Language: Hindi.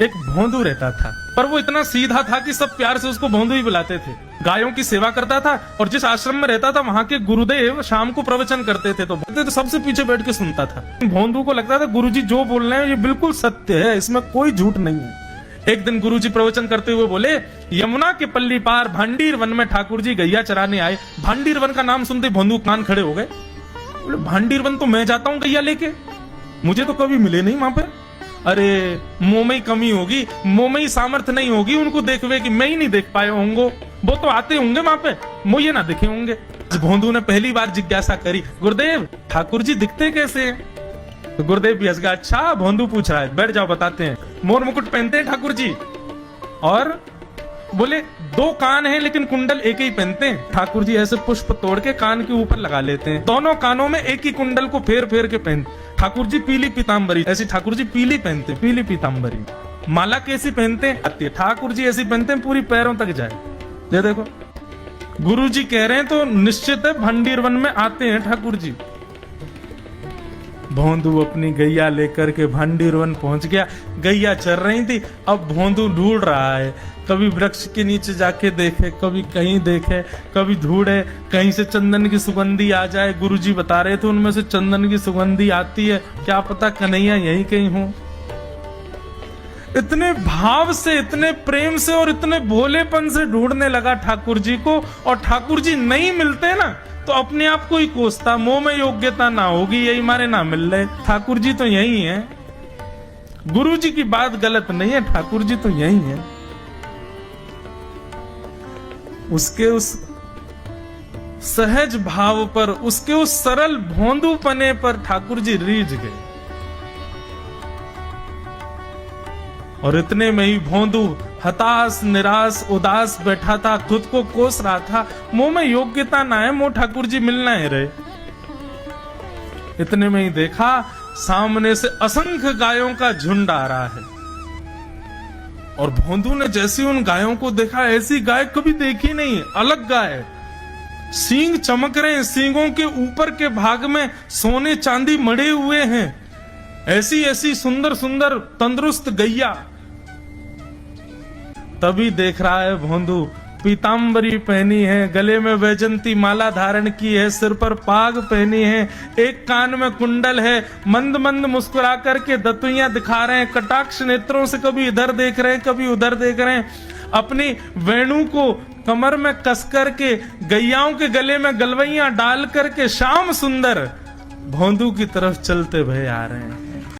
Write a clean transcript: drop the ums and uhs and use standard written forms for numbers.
एक भोंदू रहता था, पर वो इतना सीधा था कि सब प्यार से उसको भोंदू ही बुलाते थे। गायों की सेवा करता था और जिस आश्रम में रहता था वहां के गुरुदेव शाम को प्रवचन करते थे तो सबसे पीछे बैठ के सुनता था। भोंदू को लगता था गुरुजी जो बोल रहे हैं ये बिल्कुल सत्य है, इसमें कोई झूठ नहीं है। एक दिन गुरुजी प्रवचन करते हुए बोले, यमुना के पल्ली पार भांडीर वन में ठाकुर जी गैया चराने आए। भांडीर वन का नाम सुनते भोंदू कान खड़े हो गए। बोले भांडीर वन तो मैं जाता हूँ गैया लेके, मुझे तो कभी मिले नहीं वहां पे। अरे मुंह में ही कमी होगी, मुंह में ही सामर्थ्य नहीं होगी उनको देखवे कि मैं ही नहीं देख पाए होंगे, वो तो आते होंगे वहां पे, मुझे ना दिखे होंगे। भोंदू ने पहली बार जिज्ञासा करी, गुरुदेव ठाकुर जी दिखते कैसे हैं? तो गुरुदेव भी हंस गया, अच्छा भोंदू पूछ रहा है, बैठ जाओ बताते हैं। मोर मुकुट पहनते हैं ठाकुर जी, और बोले 2 कान हैं लेकिन कुंडल एक ही पहनते हैं। ठाकुर जी ऐसे पुष्प तोड़ के कान के ऊपर लगा लेते हैं, दोनों कानों में एक ही कुंडल को फेर फेर के पहनते। ठाकुर जी पीली पीताम्बरी, ऐसी ठाकुर जी पीली पहनते, पीली पीताम्बरी। माला कैसी पहनते हैं? ठाकुर जी ऐसी पहनते हैं पूरी पैरों तक जाए। ये देखो गुरु जी कह रहे हैं तो निश्चित है भंडीर वन में आते हैं ठाकुर जी। भोंदू अपनी गैया लेकर के भांडीर वन पहुंच गया। गैया चर रही थी, अब भोंदू ढूंढ रहा है, कभी वृक्ष के नीचे जाके देखे, कभी कहीं देखे, कभी ढूंढे कहीं से चंदन की सुगंधी आ जाए। गुरुजी बता रहे थे उनमें से चंदन की सुगंधी आती है, क्या पता कन्हैया यहीं कहीं हो। इतने भाव से, इतने प्रेम से और इतने भोलेपन से ढूंढने लगा ठाकुर जी को, और ठाकुर जी नहीं मिलते ना तो अपने आप को ही कोसता, मुंह में योग्यता ना होगी यही मारे ना मिल रहे, ठाकुर जी तो यही है। गुरु जी की बात गलत नहीं है, ठाकुर जी तो यही है। उसके उस सहज भाव पर, उसके उस सरल भोंदूपने पर ठाकुर जी रीझ गए। और इतने में ही भोंदू हताश निराश उदास बैठा था, खुद को कोस रहा था, मुंह में योग्यता ना है, मुंह ठाकुर जी मिलना है रहे। इतने में ही देखा सामने से असंख्य गायों का झुंड आ रहा है, और भोंदू ने जैसी उन गायों को देखा, ऐसी गाय कभी देखी नहीं, अलग गाय, सींग चमक रहे हैं, सींगों के ऊपर के भाग में सोने चांदी मड़े हुए हैं, ऐसी ऐसी सुंदर सुंदर तंदुरुस्त गैया। तभी देख रहा है भोंदू पीताम्बरी पहनी है, गले में वैजंती माला धारण की है, सिर पर पाग पहनी है, एक कान में कुंडल है, मंद मंद मुस्कुरा करके दतुइयां दिखा रहे हैं, कटाक्ष नेत्रों से कभी इधर देख रहे हैं कभी उधर देख रहे हैं, अपनी वेणु को कमर में कस करके गैयाओं के गले में गलवैयां डाल करके श्याम सुंदर भोंदू की तरफ चलते भय आ रहे हैं।